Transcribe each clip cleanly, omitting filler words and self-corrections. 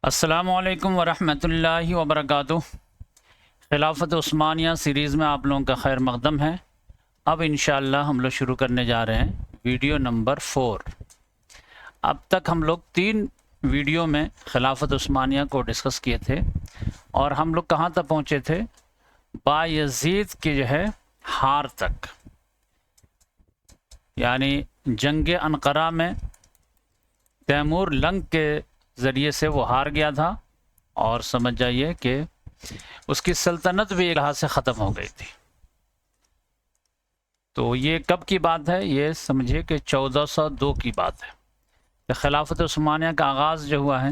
السلام علیکم ورحمۃ اللہ وبرکاتہ۔ خلافت عثمانیہ سیریز میں آپ لوگوں کا خیر مقدم ہے۔ اب انشاءاللہ ہم لوگ شروع کرنے جا رہے ہیں ویڈیو نمبر 4۔ اب تک ہم لوگ 3 ویڈیو میں خلافت عثمانیہ کو ڈسکس کیے تھے، اور ہم لوگ کہاں تک پہنچے تھے؟ بایزید کی جو ہے ہار تک، یعنی جنگ انقرہ میں تیمور لنگ کے ذریعے سے وہ ہار گیا تھا، اور سمجھ جائیے کہ اس کی سلطنت بھی ایک لحاظ سے ختم ہو گئی تھی۔ تو یہ کب کی بات ہے؟ یہ سمجھیے کہ 1402 کی بات ہے کہ خلافت عثمانیہ کا آغاز جو ہوا ہے،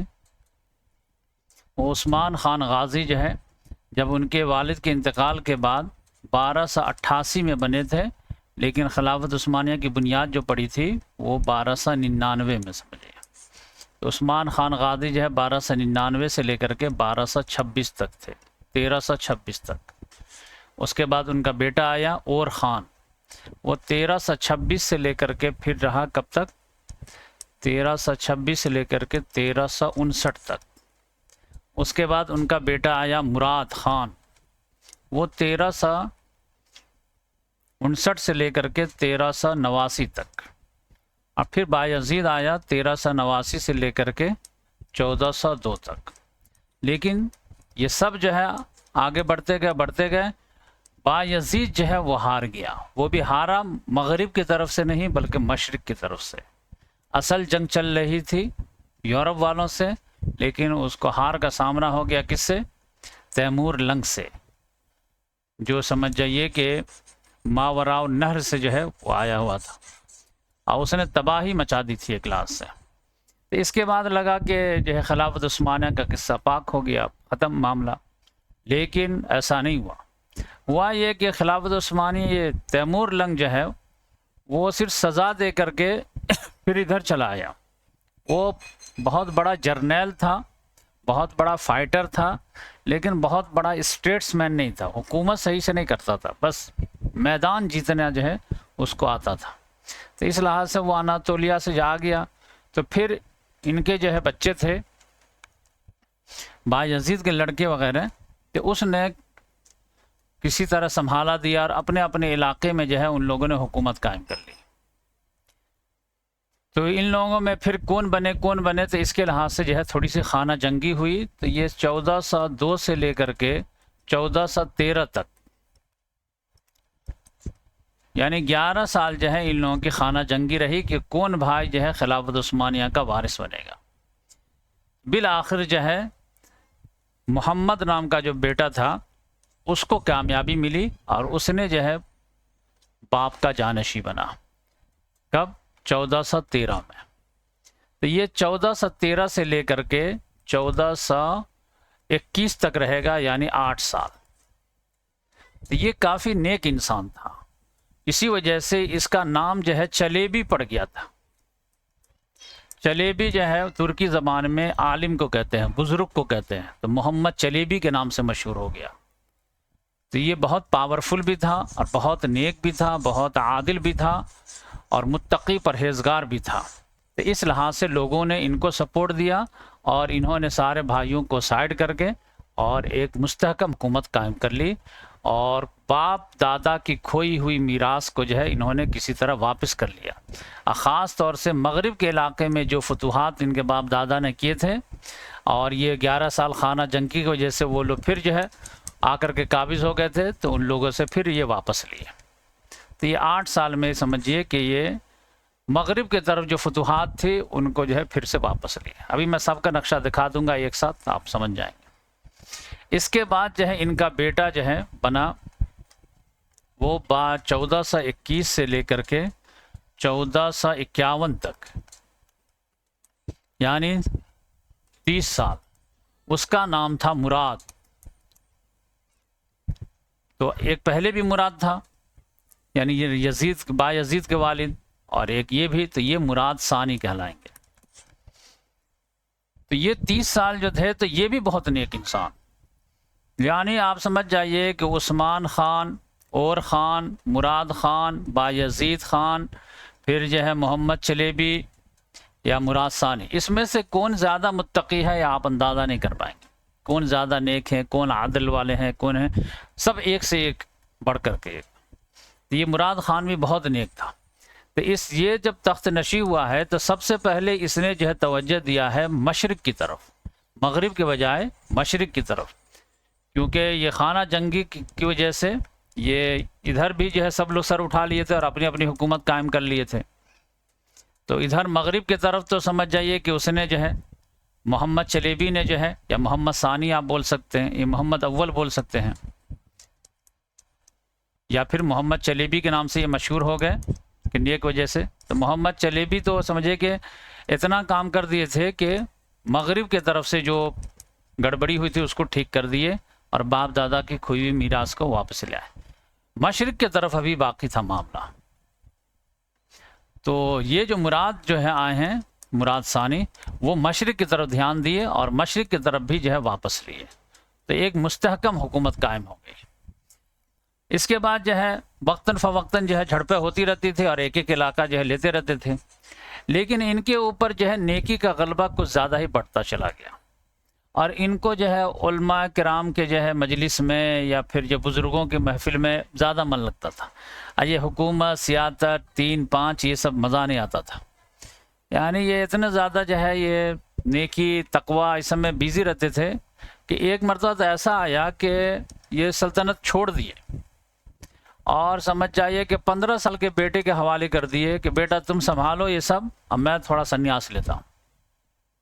وہ عثمان خان غازی جو ہے، جب ان کے والد کے انتقال کے بعد 1288 میں بنے تھے، لیکن خلافت عثمانیہ کی بنیاد جو پڑی تھی وہ 1299 میں سمجھے۔ تو عثمان خان غازی جو ہے 1299 سے لے کر کے 1226 تک تھے، 1326 تک۔ اس کے بعد ان کا بیٹا آیا اور خان، وہ 1326 سے لے کر کے پھر رہا کب تک؟ 1326 سے لے کر کے 1359 تک۔ اس کے بعد ان کا بیٹا آیا مراد خان، وہ 1359 سے لے کر کے 1389 تک۔ اب پھر بایزید آیا 1389 سے لے کر کے 1402 تک۔ لیکن یہ سب جو ہے آگے بڑھتے گئے، بایزید جو ہے وہ ہار گیا۔ وہ بھی ہارا مغرب کی طرف سے نہیں بلکہ مشرق کی طرف سے۔ اصل جنگ چل رہی تھی یورپ والوں سے، لیکن اس کو ہار کا سامنا ہو گیا کس سے؟ تیمور لنگ سے، جو سمجھ جائیے کہ ماوراء نہر سے جو ہے وہ آیا ہوا تھا، اور اس نے تباہی مچا دی تھی ایک لحاظ سے۔ تو اس کے بعد لگا کہ جو ہے خلافت عثمانیہ کا قصہ پاک ہو گیا، ختم معاملہ، لیکن ایسا نہیں ہوا یہ کہ خلافت عثمانیہ یہ تیمور لنگ جو ہے وہ صرف سزا دے کر کے پھر ادھر چلا آیا۔ وہ بہت بڑا جرنیل تھا، بہت بڑا فائٹر تھا، لیکن بہت بڑا اسٹیٹس مین نہیں تھا۔ حکومت صحیح سے نہیں کرتا تھا، بس میدان جیتنا جو ہے اس کو آتا تھا۔ تو اس لحاظ سے وہ اناطولیہ سے جا گیا۔ تو پھر ان کے جو ہے بچے تھے بایزید کے لڑکے وغیرہ، کہ اس نے کسی طرح سنبھالا دیا، اور اپنے اپنے علاقے میں جو ہے ان لوگوں نے حکومت قائم کر لی۔ تو ان لوگوں میں پھر کون بنے تو اس کے لحاظ سے جو ہے تھوڑی سی خانہ جنگی ہوئی۔ تو یہ 1402 سے لے کر کے 1413 تک، یعنی 11 سال جو ہے ان لوگوں کی خانہ جنگی رہی کہ کون بھائی جو ہے خلافت عثمانیہ کا وارث بنے گا۔ بالآخر جو ہے محمد نام کا جو بیٹا تھا اس کو کامیابی ملی، اور اس نے جو ہے باپ کا جانشین بنا۔ کب؟ 1413 میں۔ تو یہ 1413 سے لے کر کے 1421 تک رہے گا، یعنی 8 سال۔ تو یہ کافی نیک انسان تھا، اسی وجہ سے اس کا نام جو ہے چلیبی پڑ گیا تھا۔ چلیبی جو ہے ترکی زبان میں عالم کو کہتے ہیں، بزرگ کو کہتے ہیں، تو محمد چلیبی کے نام سے مشہور ہو گیا۔ تو یہ بہت پاورفل بھی تھا، اور بہت نیک بھی تھا، بہت عادل بھی تھا، اور متقی پرہیزگار بھی تھا۔ تو اس لحاظ سے لوگوں نے ان کو سپورٹ دیا، اور انہوں نے سارے بھائیوں کو سائڈ کر کے اور ایک مستحکم حکومت قائم کر لی، اور باپ دادا کی کھوئی ہوئی میراث کو جو ہے انہوں نے کسی طرح واپس کر لیا۔ خاص طور سے مغرب کے علاقے میں جو فتوحات ان کے باپ دادا نے کیے تھے، اور یہ 11 سال خانہ جنگی کی وجہ سے وہ لوگ پھر جو ہے آ کر کے قابض ہو گئے تھے، تو ان لوگوں سے پھر یہ واپس لیے۔ تو یہ 8 سال میں سمجھیے کہ یہ مغرب کی طرف جو فتوحات تھی ان کو جو ہے پھر سے واپس لیے۔ ابھی میں سب کا نقشہ دکھا دوں گا ایک ساتھ، آپ سمجھ جائیں گے۔ اس کے بعد جو ہے ان کا بیٹا جو ہے بنا، وہ 1421 سے لے کر کے 1451 تک، یعنی 30 سال۔ اس کا نام تھا مراد۔ تو ایک پہلے بھی مراد تھا، یعنی یہ بایزید کے والد، اور ایک یہ بھی، تو یہ مراد ثانی کہلائیں گے۔ تو یہ 30 سال جو تھے تو یہ بھی بہت نیک انسان، یعنی آپ سمجھ جائیے کہ عثمان خان اور خان، مراد خان، بایزید خان، پھر جو ہے محمد چلیبی، یا مراد ثانی، اس میں سے کون زیادہ متقی ہے یا آپ اندازہ نہیں کر پائیں گے، کون زیادہ نیک ہیں، کون عادل والے ہیں، کون ہیں، سب ایک سے ایک بڑھ کر کے ایک۔ یہ مراد خان بھی بہت نیک تھا۔ تو یہ جب تخت نشی ہوا ہے تو سب سے پہلے اس نے جو ہے توجہ دیا ہے مشرق کی طرف، مغرب کے بجائے مشرق کی طرف، کیونکہ یہ خانہ جنگی کی وجہ سے یہ ادھر بھی جو ہے سب لوگ سر اٹھا لیے تھے اور اپنی اپنی حکومت قائم کر لیے تھے، تو ادھر مغرب کی طرف تو سمجھ جائیے کہ اس نے جو ہے محمد چلیبی نے جو ہے، یا محمد ثانی آپ بول سکتے ہیں، یہ محمد اول بول سکتے ہیں، یا پھر محمد چلیبی کے نام سے یہ مشہور ہو گئے کہ نیک وجہ سے۔ تو محمد چلیبی تو سمجھے کہ اتنا کام کر دیے تھے کہ مغرب کی طرف سے جو گڑبڑی ہوئی تھی اس کو ٹھیک کر دیے اور باپ دادا کی کھوئی ہوئی میراث کو واپس لائے۔ مشرق کی طرف ابھی باقی تھا معاملہ۔ تو یہ جو مراد جو ہے آئے ہیں مراد ثانی، وہ مشرق کی طرف دھیان دیے اور مشرق کی طرف بھی جو ہے واپس لیے، تو ایک مستحکم حکومت قائم ہو گئی۔ اس کے بعد جو ہے وقتاً فوقتاً جو ہے جھڑپیں ہوتی رہتی تھی اور ایک ایک علاقہ جو ہے لیتے رہتے تھے، لیکن ان کے اوپر جو ہے نیکی کا غلبہ کچھ زیادہ ہی بڑھتا چلا گیا، اور ان کو جو ہے علماء کرام کے جو ہے مجلس میں یا پھر جو بزرگوں کے محفل میں زیادہ من لگتا تھا، اور یہ حکومت، سیاست، 3-5 یہ سب مزہ نہیں آتا تھا، یعنی یہ اتنے زیادہ جو ہے یہ نیکی تقوی اس میں بیزی رہتے تھے کہ ایک مرتبہ تو ایسا آیا کہ یہ سلطنت چھوڑ دیے اور سمجھ جائیے کہ 15 سال کے بیٹے کے حوالے کر دیے کہ بیٹا تم سنبھالو یہ سب، اب میں تھوڑا سنیاس لیتا ہوں۔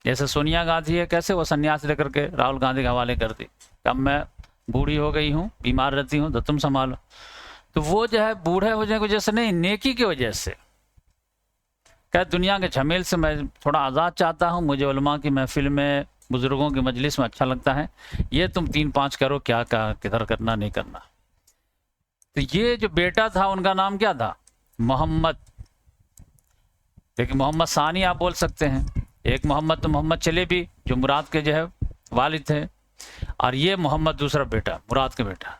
جیسے سونیا گاندھی ہے، کیسے وہ سنیاس لے کر کے راہل گاندھی کے حوالے کر دی کہ اب میں بوڑھی ہو گئی ہوں، بیمار رہتی ہوں، تو تم سنبھالو۔ تو وہ جو ہے بوڑھے ہونے کی وجہ سے نہیں، نیکی کی وجہ سے کہ دنیا کے جھمیل سے میں تھوڑا آزاد چاہتا ہوں، مجھے علماء کی محفل میں، بزرگوں کی مجلس میں اچھا لگتا ہے، یہ تم 3-5 کرو، کیا کدھر کرنا نہیں کرنا۔ تو یہ جو بیٹا تھا ان کا نام کیا تھا؟ محمد، لیکن محمد ثانی آپ بول سکتے ہیں۔ ایک محمد تو محمد چلیبی جو مراد کے جو ہے والد تھے، اور یہ محمد دوسرا بیٹا مراد کے بیٹا،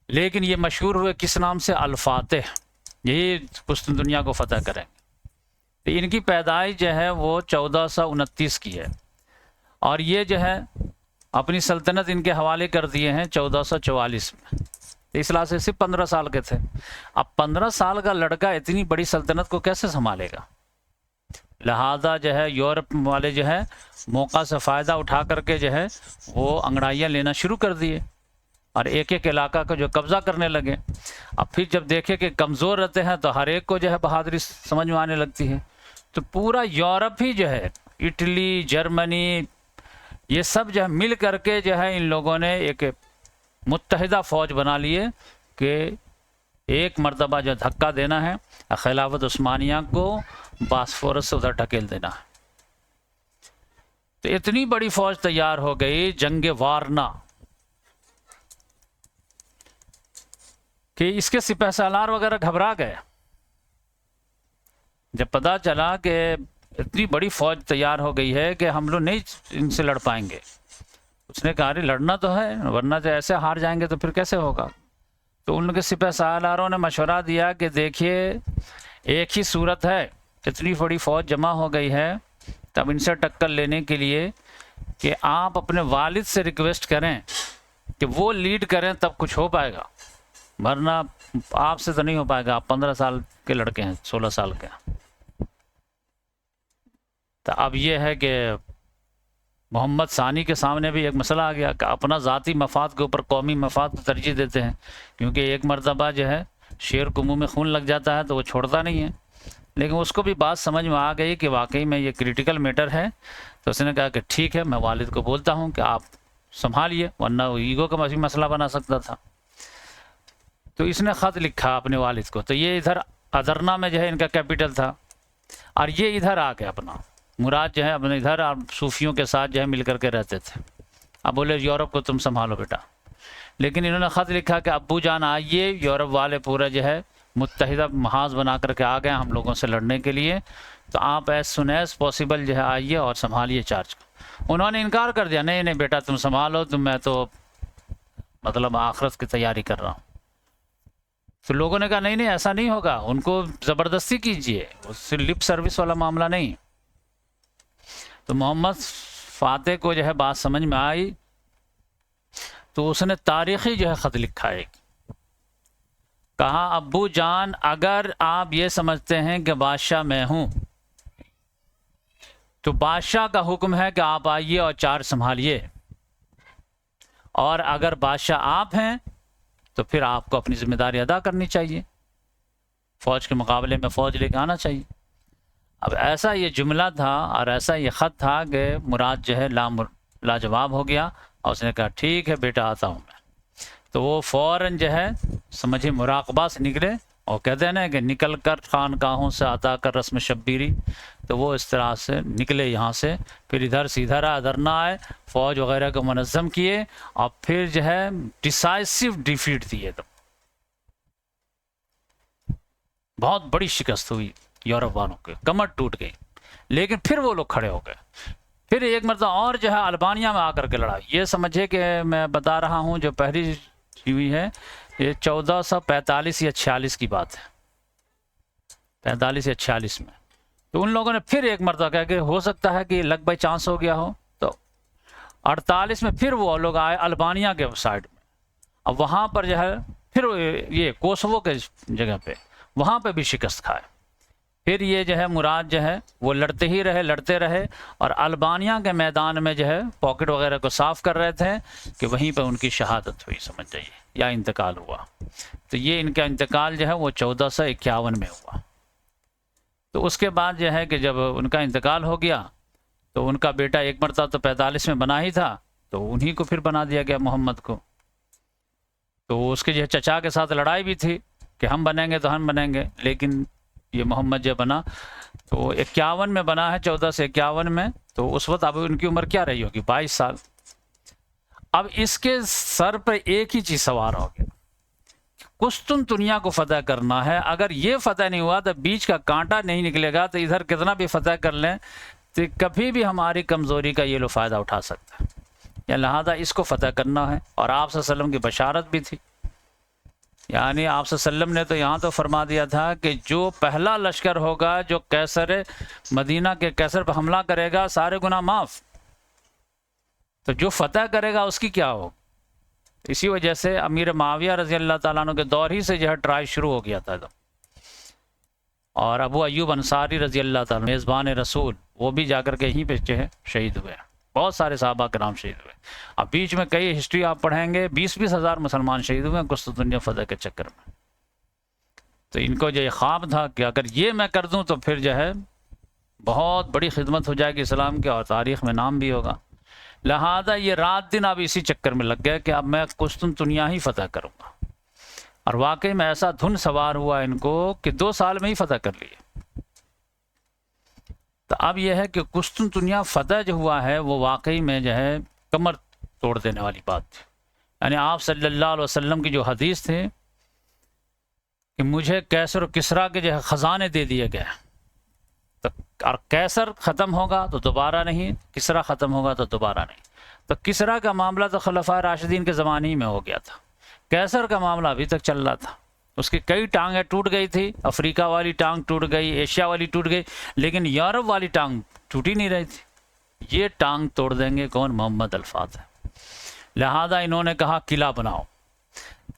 لیکن یہ مشہور ہوئے کس نام سے؟ الفاتح، یہی پشتون دنیا کو فتح کریں گے۔ تو ان کی پیدائش جو ہے وہ 1429 کی ہے، اور یہ جو ہے اپنی سلطنت ان کے حوالے کر دیے ہیں 1444 میں، اس لحاظ سے صرف 15 سال کے تھے۔ اب 15 سال کا لڑکا اتنی بڑی سلطنت کو کیسے سنبھالے گا؟ لہذا جو ہے یورپ والے جو ہے موقع سے فائدہ اٹھا کر کے جو ہے وہ انگڑائیاں لینا شروع کر دیے اور ایک ایک علاقہ کو جو قبضہ کرنے لگے۔ اب پھر جب دیکھے کہ کمزور رہتے ہیں تو ہر ایک کو جو ہے بہادری سمجھ میں آنے لگتی ہے، تو پورا یورپ ہی جو ہے، اٹلی، جرمنی، یہ سب جو ہے مل کر کے جو ہے ان لوگوں نے ایک متحدہ فوج بنا لیے کہ ایک مرتبہ جو دھکا دینا ہے خلافت عثمانیہ کو باسفورس سے ادھر ڈھکیل دینا ہے۔ تو اتنی بڑی فوج تیار ہو گئی جنگ وارنا کہ اس کے سپہ سالار وغیرہ گھبرا گئے جب پتہ چلا کہ اتنی بڑی فوج تیار ہو گئی ہے کہ ہم لوگ نہیں ان سے لڑ پائیں گے۔ اس نے کہا لڑنا تو ہے، ورنہ تو ایسے ہار جائیں گے تو پھر کیسے ہوگا۔ تو ان کے سپہ سالاروں نے مشورہ دیا کہ دیکھیے ایک ہی صورت ہے، اتنی بڑی فوج جمع ہو گئی ہے، تب ان سے ٹکر لینے کے لیے کہ آپ اپنے والد سے ریکویسٹ کریں کہ وہ لیڈ کریں تب کچھ ہو پائے گا، ورنہ آپ سے تو نہیں ہو پائے گا، آپ 15 سال کے لڑکے ہیں، 16 سال کے۔ تو اب یہ ہے کہ محمد ثانی کے سامنے بھی ایک مسئلہ آ گیا کہ اپنا ذاتی مفاد کے اوپر قومی مفاد کو ترجیح دیتے ہیں، کیونکہ ایک مرتبہ جو ہے شیر کو منہ میں خون لگ جاتا ہے تو وہ چھوڑتا نہیں ہے۔ لیکن اس کو بھی بات سمجھ میں آ گئی کہ واقعی میں یہ کریٹیکل میٹر ہے، تو اس نے کہا کہ ٹھیک ہے، میں والد کو بولتا ہوں کہ آپ سنبھالیے، ورنہ وہ ایگو کا مسئلہ بنا سکتا تھا۔ تو اس نے خط لکھا اپنے والد کو، تو یہ ادھر ادرنا میں جو ہے ان کا کیپٹل تھا، اور یہ ادھر آ کے اپنا مراد جو ہے اپنے ادھر صوفیوں کے ساتھ جو ہے مل کر کے رہتے تھے۔ اب بولے یورپ کو تم سنبھالو بیٹا، لیکن انہوں نے خط لکھا کہ ابو جان آئیے، یورپ والے پورا جو ہے متحدہ محاذ بنا کر کے آ گئے ہم لوگوں سے لڑنے کے لیے، تو آپ ایز سون ایز پاسبل جو ہے آئیے اور سنبھالیے چارج کو۔ انہوں نے انکار کر دیا، نہیں نہیں بیٹا تم سنبھالو، میں تو مطلب آخرت کی تیاری کر رہا ہوں۔ تو لوگوں نے کہا نہیں نہیں ایسا نہیں ہوگا، ان کو زبردستی کیجیے، اس سے لپ سروس والا معاملہ نہیں۔ تو محمد فاتح کو جو ہے بات سمجھ میں آئی تو اس نے تاریخی جو ہے خط لکھا ہے، کہا ابو جان اگر آپ یہ سمجھتے ہیں کہ بادشاہ میں ہوں تو بادشاہ کا حکم ہے کہ آپ آئیے اور چارج سنبھالیے، اور اگر بادشاہ آپ ہیں تو پھر آپ کو اپنی ذمہ داری ادا کرنی چاہیے، فوج کے مقابلے میں فوج لے کے آنا چاہیے۔ اب ایسا یہ جملہ تھا اور ایسا یہ خط تھا کہ مراد جو ہے لاجواب ہو گیا، اور اس نے کہا ٹھیک ہے بیٹا آتا ہوں میں۔ تو وہ فوراً جو ہے سمجھے مراقبہ سے نکلے، اور کہتے ہیں نا کہ نکل کر خانقاہوں سے عطا کر رسم شبیری، تو وہ اس طرح سے نکلے یہاں سے، پھر ادھر سے ادھر آئے، ادھر نہ آئے، فوج وغیرہ کو منظم کیے، اور پھر جو ہے ڈیسائسو ڈیفیٹ دیے، تو بہت بڑی شکست ہوئی یورپ والوں کے، کمر ٹوٹ گئی، لیکن پھر وہ لوگ کھڑے ہو گئے۔ پھر ایک مرتبہ اور جو ہے البانیہ میں آ کر کے لڑا، یہ سمجھے کہ میں بتا رہا ہوں جو پہلی ہوئی ہے یہ 1445 یا 46 کی بات ہے، 45 یا 46 میں۔ تو ان لوگوں نے پھر ایک مرتبہ کہا کہ ہو سکتا ہے کہ لگ بائی چانس ہو گیا ہو، تو 48 میں پھر وہ لوگ آئے البانیہ کے سائڈ میں، اب وہاں پر جو ہے پھر یہ کوسوو کے جگہ پہ وہاں پہ بھی شکست کھائے۔ پھر یہ جو ہے مراد جو ہے وہ لڑتے ہی رہے، لڑتے رہے، اور البانیہ کے میدان میں جو ہے پاکٹ وغیرہ کو صاف کر رہے تھے کہ وہیں پہ ان کی شہادت ہوئی، سمجھ جائیے، یا انتقال ہوا۔ تو یہ ان کا انتقال جو ہے وہ 1451 میں ہوا۔ تو اس کے بعد جو ہے کہ جب ان کا انتقال ہو گیا تو ان کا بیٹا ایک مرتبہ تو 45 میں بنا ہی تھا، تو انہی کو پھر بنا دیا گیا محمد کو۔ تو اس کے جو چچا کے ساتھ لڑائی بھی تھی کہ ہم بنیں گے تو ہم بنیں گے، لیکن یہ محمد جو بنا تو 51 میں بنا ہے، 14 سے 51 میں، تو اس وقت اب ان کی عمر کیا رہی ہوگی؟ 22 سال۔ اب اس کے سر پہ ایک ہی چیز سوار ہو گیا، قسطنطنیہ کو فتح کرنا ہے۔ اگر یہ فتح نہیں ہوا تو بیچ کا کانٹا نہیں نکلے گا، تو ادھر کتنا بھی فتح کر لیں تو کبھی بھی ہماری کمزوری کا یہ لوگ فائدہ اٹھا سکتا ہے، یا لہذا اس کو فتح کرنا ہے۔ اور آپ صلی اللہ علیہ وسلم کی بشارت بھی تھی، یعنی آپ صلی اللہ علیہ وسلم نے تو یہاں تو فرما دیا تھا کہ جو پہلا لشکر ہوگا جو قیصر مدینہ کے قیصر پہ حملہ کرے گا سارے گناہ معاف، تو جو فتح کرے گا اس کی کیا ہو۔ اسی وجہ سے امیر معاویہ رضی اللہ تعالیٰ عنہ کے دور ہی سے جو ہے ٹرائی شروع ہو گیا تھا، اور ابو ایوب انصاری رضی اللہ تعالیٰ میزبان رسول وہ بھی جا کر کے یہیں پہ جو ہے شہید ہوئے، بہت سارے صحابہ کرام شہید ہوئے۔ اب بیچ میں کئی ہسٹری آپ پڑھیں گے، 20-20 ہزار مسلمان شہید ہوئے قسطنطنیہ فتح کے چکر میں۔ تو ان کو جو یہ خواب تھا کہ اگر یہ میں کر دوں تو پھر جو ہے بہت بڑی خدمت ہو جائے گی اسلام کے، اور تاریخ میں نام بھی ہوگا، لہذا یہ رات دن اب اسی چکر میں لگ گئے کہ اب میں قسطنطنیہ ہی فتح کروں گا۔ اور واقعی میں ایسا دھن سوار ہوا ان کو کہ 2 سال میں ہی فتح کر لیے۔ تو اب یہ ہے کہ قسطنطنیہ فتح جو ہوا ہے وہ واقعی میں جو ہے کمر توڑ دینے والی بات تھی، یعنی آپ صلی اللہ علیہ وسلم کی جو حدیث تھی کہ مجھے کیسر و کسریٰ کے جو ہے خزانے دے دیے گئے، تو اور کیسر ختم ہوگا تو دوبارہ نہیں، کسریٰ ختم ہوگا تو دوبارہ نہیں۔ تو کسریٰ کا معاملہ تو خلفائے راشدین کے زمانے ہی میں ہو گیا تھا، کیسر کا معاملہ ابھی تک چل رہا تھا، اس کی کئی ٹانگیں ٹوٹ گئی تھی، افریقہ والی ٹانگ ٹوٹ گئی، ایشیا والی ٹوٹ گئی، لیکن یورپ والی ٹانگ ٹوٹ ہی نہیں رہی تھی۔ یہ ٹانگ توڑ دیں گے کون؟ محمد الفاتح۔ لہذا انہوں نے کہا قلعہ بناؤ،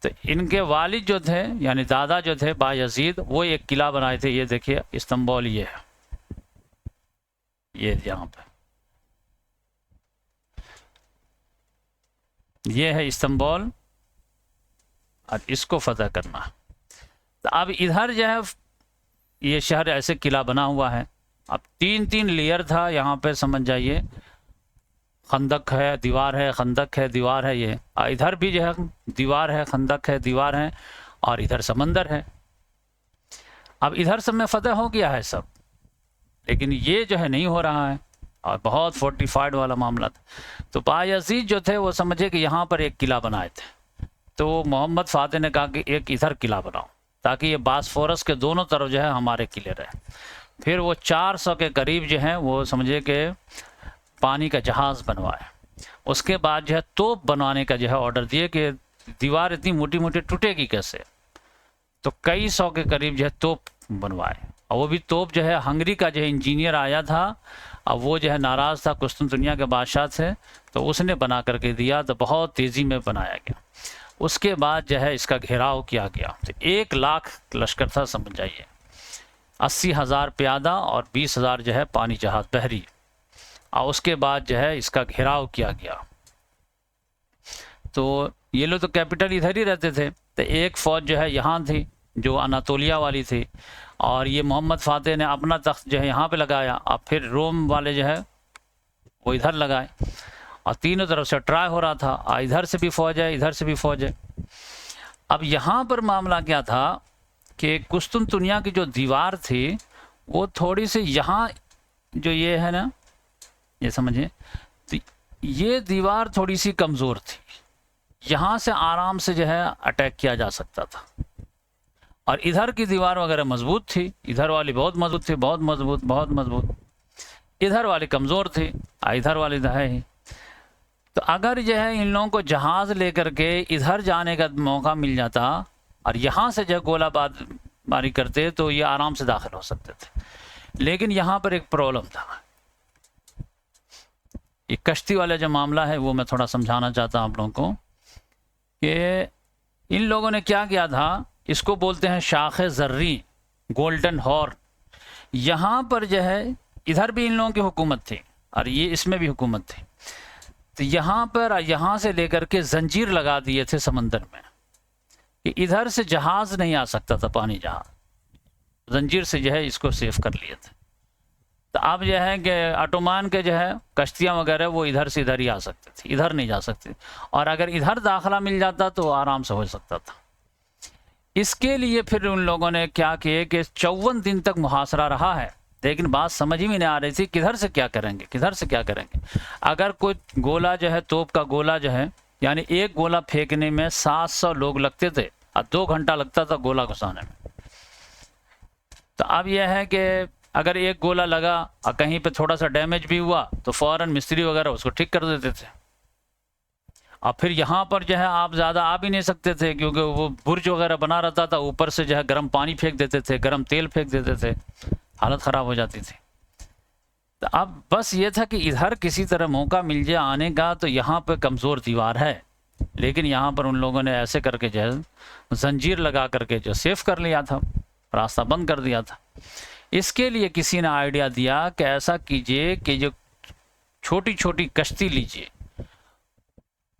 تو ان کے والد جو تھے یعنی دادا جو تھے بایزید، وہ ایک قلعہ بنائے تھے، یہ دیکھیے استنبول، یہ ہے، یہ یہاں پہ یہ ہے استنبول، اور اس کو فتح کرنا ہے۔ تو اب ادھر جو ہے یہ شہر ایسے قلعہ بنا ہوا ہے، اب 3 لیئر تھا یہاں پہ، سمجھ جائیے، خندق ہے، دیوار ہے، خندق ہے، دیوار ہے، یہ ادھر بھی جو ہے دیوار ہے، خندق ہے، دیوار ہے، اور ادھر سمندر ہے۔ اب ادھر سب میں فتح ہو گیا ہے سب، لیکن یہ جو ہے نہیں ہو رہا ہے، اور بہت فورٹیفائڈ والا معاملہ تھا۔ تو بایزید جو تھے وہ سمجھے کہ یہاں پر ایک قلعہ بنائے تھے، تو محمد فاتح نے کہا کہ ایک ادھر قلعہ بناؤ تاکہ یہ باسفورس کے دونوں طرف جو ہے ہمارے قلعے رہے۔ پھر وہ 400 کے قریب جو ہیں وہ سمجھے کہ پانی کا جہاز بنوائے، اس کے بعد جو ہے توپ بنوانے کا جو ہے آرڈر دیے کہ دیوار اتنی موٹی موٹی ٹوٹے گی کیسے، تو کئی 100 کے قریب جو ہے توپ بنوائے، اور وہ بھی توپ جو ہے ہنگری کا جو ہے انجینئر آیا تھا، اب وہ جو ہے ناراض تھا قسطنطنیہ کے بادشاہ سے، تو اس نے بنا کر کے دیا، تو بہت تیزی میں بنایا گیا۔ اس کے بعد جو ہے اس کا گھیراؤ کیا گیا، تو 1,00,000 لشکر تھا، سمجھ جائیے، 80,000 پیادہ اور 20,000 جو ہے پانی جہاز بحری، اور اس کے بعد جو ہے اس کا گھیراؤ کیا گیا۔ تو یہ لوگ تو کیپٹل ادھر ہی رہتے تھے، تو ایک فوج جو ہے یہاں تھی جو اناتولیہ والی تھی، اور یہ محمد فاتح نے اپنا تخت جو ہے یہاں پہ لگایا، اور پھر روم والے جو ہے وہ ادھر لگائے، اور تینوں طرف سے ٹرائی ہو رہا تھا، ادھر سے بھی فوج ہے، ادھر سے بھی فوج ہے۔ اب یہاں پر معاملہ کیا تھا کہ قسطنطنیہ کی جو دیوار تھی وہ تھوڑی سی یہاں جو یہ ہے نا، یہ سمجھیں، تو یہ دیوار تھوڑی سی کمزور تھی، یہاں سے آرام سے جو ہے اٹیک کیا جا سکتا تھا، اور ادھر کی دیوار وغیرہ مضبوط تھی، ادھر والی بہت مضبوط تھی، بہت مضبوط، بہت مضبوط، ادھر والی کمزور تھی، ادھر والی ہے ہی۔ تو اگر جو ہے ان لوگوں کو جہاز لے کر کے ادھر جانے کا موقع مل جاتا اور یہاں سے جو گولہ باری کرتے تو یہ آرام سے داخل ہو سکتے تھے، لیکن یہاں پر ایک پرابلم تھا۔ یہ کشتی والا جو معاملہ ہے وہ میں تھوڑا سمجھانا چاہتا ہوں آپ لوگوں کو، کہ ان لوگوں نے کیا کیا تھا، اس کو بولتے ہیں شاخ زرری، گولڈن ہارن۔ یہاں پر جو ہے ادھر بھی ان لوگوں کی حکومت تھی اور یہ اس میں بھی حکومت تھی، تو یہاں پر یہاں سے لے کر کے زنجیر لگا دیے تھے سمندر میں کہ ادھر سے جہاز نہیں آ سکتا تھا، پانی جہاز، زنجیر سے جو ہے اس کو سیف کر لیے تھے۔ تو اب یہ ہے کہ آٹومان کے جو ہے کشتیاں وغیرہ وہ ادھر سے ادھر ہی آ سکتے تھے، ادھر نہیں جا سکتے، اور اگر ادھر داخلہ مل جاتا تو آرام سے ہو سکتا تھا۔ اس کے لیے پھر ان لوگوں نے کیا کیے کہ 54 دن تک محاصرہ رہا ہے، لیکن بات سمجھ ہی میں نہیں آ رہی تھی کدھر سے کیا کریں گے، کدھر سے کیا کریں گے۔ اگر کوئی گولہ جو ہے، توپ کا گولہ جو ہے، یعنی ایک گولہ پھینکنے میں 700 لوگ لگتے تھے اور 2 گھنٹہ لگتا تھا گولہ گھسانے میں۔ تو اب یہ ہے کہ اگر ایک گولہ لگا اور کہیں پہ تھوڑا سا ڈیمیج بھی ہوا تو فوراً مستری وغیرہ اس کو ٹھیک کر دیتے تھے، اور پھر یہاں پر جو ہے آپ زیادہ آ بھی نہیں سکتے تھے کیونکہ وہ برج وغیرہ بنا رہتا تھا، اوپر سے جو ہے گرم پانی پھینک دیتے تھے، گرم تیل پھینک دیتے تھے، حالت خراب ہو جاتی تھی۔ تو اب بس یہ تھا کہ ادھر کسی طرح موقع مل جائے آنے کا، تو یہاں پہ کمزور دیوار ہے، لیکن یہاں پر ان لوگوں نے ایسے کر کے جو ہے زنجیر لگا کر کے جو سیف کر لیا تھا، راستہ بند کر دیا تھا۔ اس کے لیے کسی نے آئیڈیا دیا کہ ایسا کیجئے کہ جو چھوٹی چھوٹی کشتی لیجئے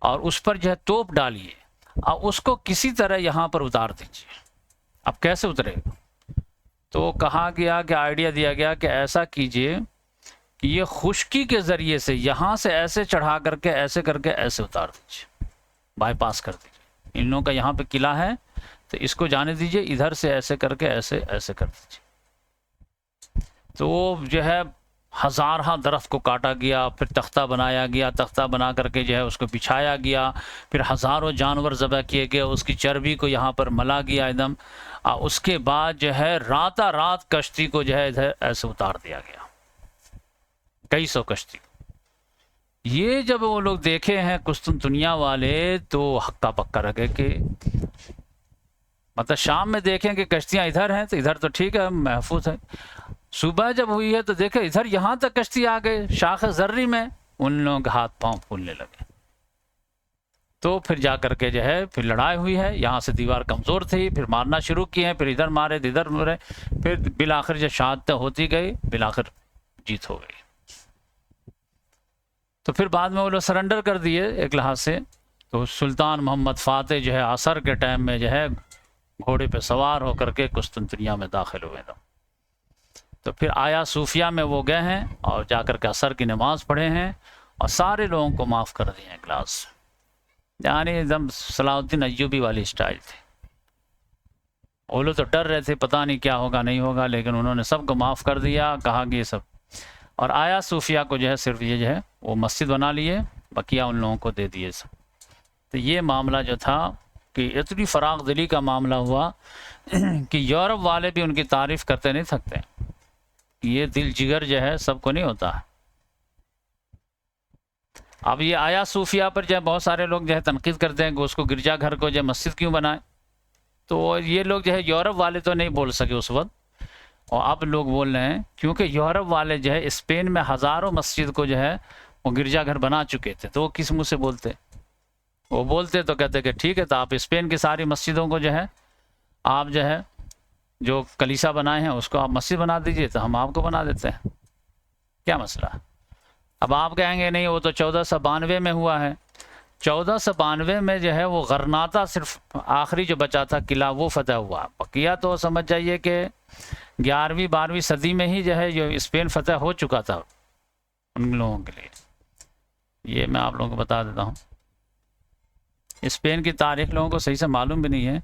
اور اس پر جو ہے توپ ڈالیے اور اس کو کسی طرح یہاں پر اتار دیجئے۔ اب کیسے اترے گا؟ تو کہا گیا کہ آئیڈیا دیا گیا کہ ایسا کیجئے کہ یہ خشکی کے ذریعے سے یہاں سے ایسے چڑھا کر کے ایسے کر کے ایسے اتار دیجئے، بائی پاس کر دیجئے۔ ان لوگوں کا یہاں پہ قلعہ ہے تو اس کو جانے دیجئے، ادھر سے ایسے کر کے ایسے ایسے کر دیجئے۔ تو جو ہے ہزارہ درخت کو کاٹا گیا، پھر تختہ بنایا گیا، تختہ بنا کر کے جو ہے اس کو بچھایا گیا، پھر ہزاروں جانور ذبح کیے گئے، اس کی چربی کو یہاں پر ملا گیا ایک دم، اور اس کے بعد جو ہے راتہ رات کشتی کو جو ہے ادھر ایسے اتار دیا گیا، کئی سو کشتی۔ یہ جب وہ لوگ دیکھے ہیں قسطنطنیہ والے تو ہکا پکا رہ گئے کہ مطلب شام میں دیکھیں کہ کشتیاں ادھر ہیں تو ادھر تو ٹھیک ہے، محفوظ ہے، صبح جب ہوئی ہے تو دیکھیں ادھر یہاں تک کشتی آ گئے، شاخ زرری میں، ان لوگوں کے ہاتھ پاؤں پھولنے لگے۔ تو پھر جا کر کے جو ہے پھر لڑائی ہوئی ہے، یہاں سے دیوار کمزور تھی، پھر مارنا شروع کیے ہیں، پھر ادھر مارے ادھر مارے، پھر بالآخر جو شہادتیں ہوتی گئی، بالآخر جیت ہو گئی۔ تو پھر بعد میں وہ لوگ سرنڈر کر دیے ایک لحاظ سے۔ تو سلطان محمد فاتح جو ہے عصر کے ٹائم میں جو ہے گھوڑے پہ سوار ہو کر کے قسطنطنیہ میں داخل ہوئے تھے۔ تو پھر آیا صوفیہ میں وہ گئے ہیں اور جا کر کے عصر کی نماز پڑھے ہیں اور سارے لوگوں کو معاف کر دیے ہیں کلاس، یعنی ایک دم صلاح الدین ایوبی والی اسٹائل تھی۔ وہ لوگ تو ڈر رہے تھے پتہ نہیں کیا ہوگا نہیں ہوگا، لیکن انہوں نے سب کو معاف کر دیا، کہا کہ یہ سب، اور آیا صوفیہ کو جو ہے صرف یہ جو ہے وہ مسجد بنا لیے، بقیہ ان لوگوں کو دے دیے سب۔ تو یہ معاملہ جو تھا کہ اتنی فراغ دلی کا معاملہ ہوا کہ یورپ والے بھی ان کی تعریف کرتے نہیں تھکتے۔ یہ دل جگر جو ہے سب کو نہیں ہوتا ہے۔ اب یہ آیا صوفیہ پر جو ہے بہت سارے لوگ جو ہے تنقید کرتے ہیں کہ اس کو گرجا گھر کو جو ہے مسجد کیوں بنائے، تو یہ لوگ جو ہے یورپ والے تو نہیں بول سکے اس وقت، اور اب لوگ بول رہے ہیں کیونکہ یورپ والے جو ہے اسپین میں ہزاروں مسجد کو جو ہے وہ گرجا گھر بنا چکے تھے، تو وہ کس منہ سے بولتے؟ وہ بولتے تو کہتے کہ ٹھیک ہے، تو آپ اسپین کی ساری مسجدوں کو جو ہے آپ جو ہے جو کلیسا بنائے ہیں اس کو آپ مسجد بنا دیجئے، تو ہم آپ کو بنا دیتے ہیں، کیا مسئلہ؟ اب آپ کہیں گے نہیں وہ تو 1492 میں ہوا ہے۔ 1492 میں جو ہے وہ غرناطہ صرف آخری جو بچا تھا قلعہ وہ فتح ہوا، بقیہ تو سمجھ جائیے کہ 11ویں 12ویں صدی میں ہی جو ہے یہ اسپین فتح ہو چکا تھا ان لوگوں کے لیے۔ یہ میں آپ لوگوں کو بتا دیتا ہوں، اسپین کی تاریخ لوگوں کو صحیح سے معلوم بھی نہیں ہے،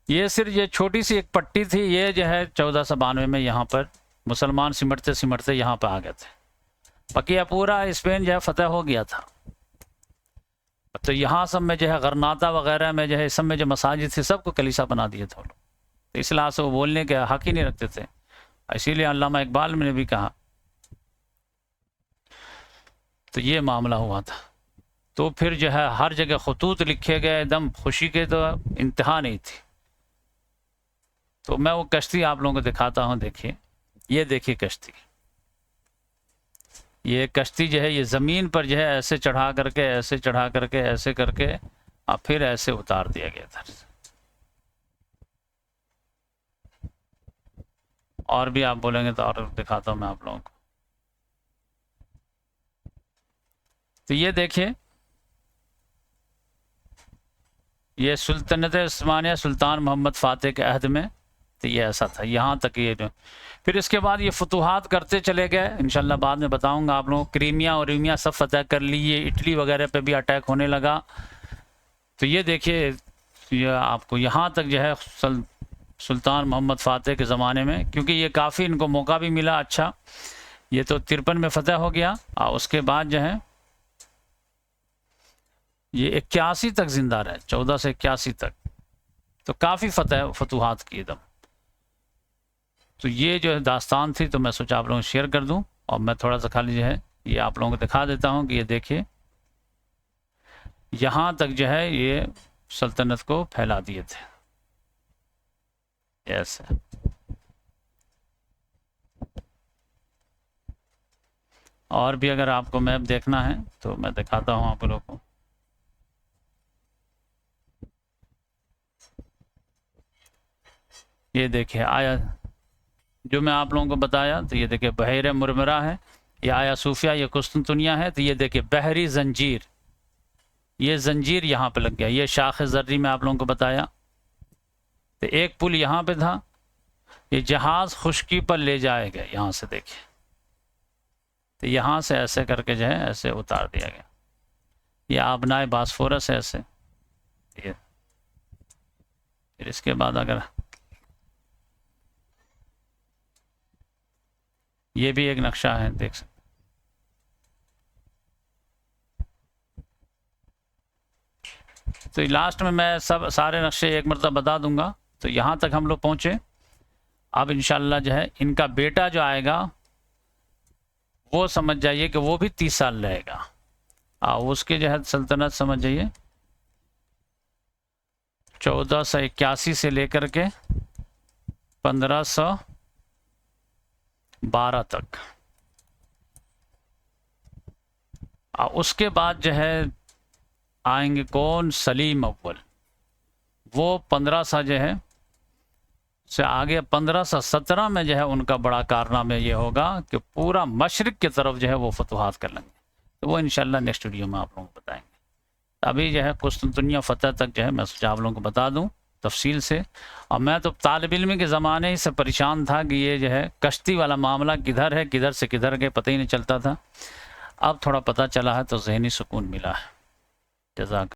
یہ صرف یہ چھوٹی سی ایک پٹی تھی، یہ جو ہے 1492 میں یہاں پر مسلمان سمٹتے سمٹتے یہاں پہ آ گئے تھے، بقیہ پورا اسپین جو ہے فتح ہو گیا تھا۔ تو یہاں سب میں جو ہے غرناطہ وغیرہ میں جو ہے سب میں جو مساجد تھے سب کو کلیسا بنا دیے تھے لوگ، تو اس لحاظ سے وہ بولنے کے حق ہی نہیں رکھتے تھے، اسی لیے علامہ اقبال نے بھی کہا۔ تو یہ معاملہ ہوا تھا، تو پھر جو ہے ہر جگہ خطوط لکھے گئے، ایک دم خوشی کے تو انتہا نہیں تھی۔ تو میں وہ کشتی آپ لوگوں کو دکھاتا ہوں، دیکھیے، یہ دیکھیے کشتی، یہ کشتی جو ہے یہ زمین پر جو ہے ایسے چڑھا کر کے ایسے چڑھا کر کے ایسے کر کے اور پھر ایسے اتار دیا گیا تھا۔ اور بھی آپ بولیں گے تو اور دکھاتا ہوں میں آپ لوگوں کو۔ تو یہ دیکھیے، یہ سلطنت عثمانیہ سلطان محمد فاتح کے عہد میں تو یہ ایسا تھا، یہاں تک یہ جو پھر اس کے بعد یہ فتوحات کرتے چلے گئے، انشاءاللہ بعد میں بتاؤں گا آپ لوگوں کو، کریمیا اور ریمیا سب فتح کر لیے، اٹلی وغیرہ پہ بھی اٹیک ہونے لگا۔ تو یہ دیکھیے، یہ آپ کو یہاں تک جو ہے سلطان محمد فاتح کے زمانے میں، کیونکہ یہ کافی ان کو موقع بھی ملا اچھا، یہ تو 53 میں فتح ہو گیا، اور اس کے بعد جو ہے یہ 81 تک زندہ رہے، 14 سے 81 تک، تو کافی فتوحات کی دم۔ تو یہ جو ہے داستان تھی، تو میں سوچا آپ لوگوں کو شیئر کر دوں، اور میں تھوڑا سا خالی جو ہے یہ آپ لوگوں کو دکھا دیتا ہوں کہ یہ دیکھیے یہاں تک جو ہے یہ سلطنت کو پھیلا دیے تھے ایسے۔ اور بھی اگر آپ کو میپ دیکھنا ہے تو میں دکھاتا ہوں آپ لوگوں کو۔ یہ دیکھیں آیا جو میں آپ لوگوں کو بتایا، تو یہ دیکھیں بحیرہ مرمرہ ہے، یہ آیا صوفیہ، یہ قسطنطنیہ ہے، تو یہ دیکھیں بحری زنجیر، یہ زنجیر یہاں پہ لگ گیا، یہ شاخ زری میں آپ لوگوں کو بتایا، تو ایک پل یہاں پہ تھا، یہ جہاز خشکی پر لے جائے گا، یہاں سے دیکھیں، تو یہاں سے ایسے کر کے جو ہے ایسے اتار دیا گیا، یہ آبنائے باسفورس ہے ایسے۔ یہ پھر اس کے بعد اگر یہ بھی ایک نقشہ ہے، دیکھ سکتے، تو لاسٹ میں سارے نقشے ایک مرتبہ بتا دوں گا۔ تو یہاں تک ہم لوگ پہنچے، اب انشاءاللہ جو ہے ان کا بیٹا جو آئے گا وہ سمجھ جائیے کہ وہ بھی 30 سال رہے گا، اس کے جو ہے سلطنت سمجھ جائیے 1481 سے لے کر کے 1512 تک، اس کے بعد جو ہے آئیں گے کون؟ سلیم اول، وہ 1500 جو ہے سے آگے 1517 میں جو ہے ان کا بڑا کارنامہ یہ ہوگا کہ پورا مشرق کی طرف جو ہے وہ فتوحات کر لیں گے، تو وہ انشاءاللہ نیکسٹ ویڈیو میں آپ لوگوں کو بتائیں گے۔ ابھی جو ہے قسطنطنیہ فتح تک جو ہے میں سوچا آپ لوگوں کو بتا دوں تفصیل سے، اور میں تو طالب علم کے زمانے ہی سے پریشان تھا کہ یہ جو ہے کشتی والا معاملہ کدھر ہے، کدھر سے کدھر گئے پتہ ہی نہیں چلتا تھا، اب تھوڑا پتہ چلا ہے تو ذہنی سکون ملا ہے۔ جزاک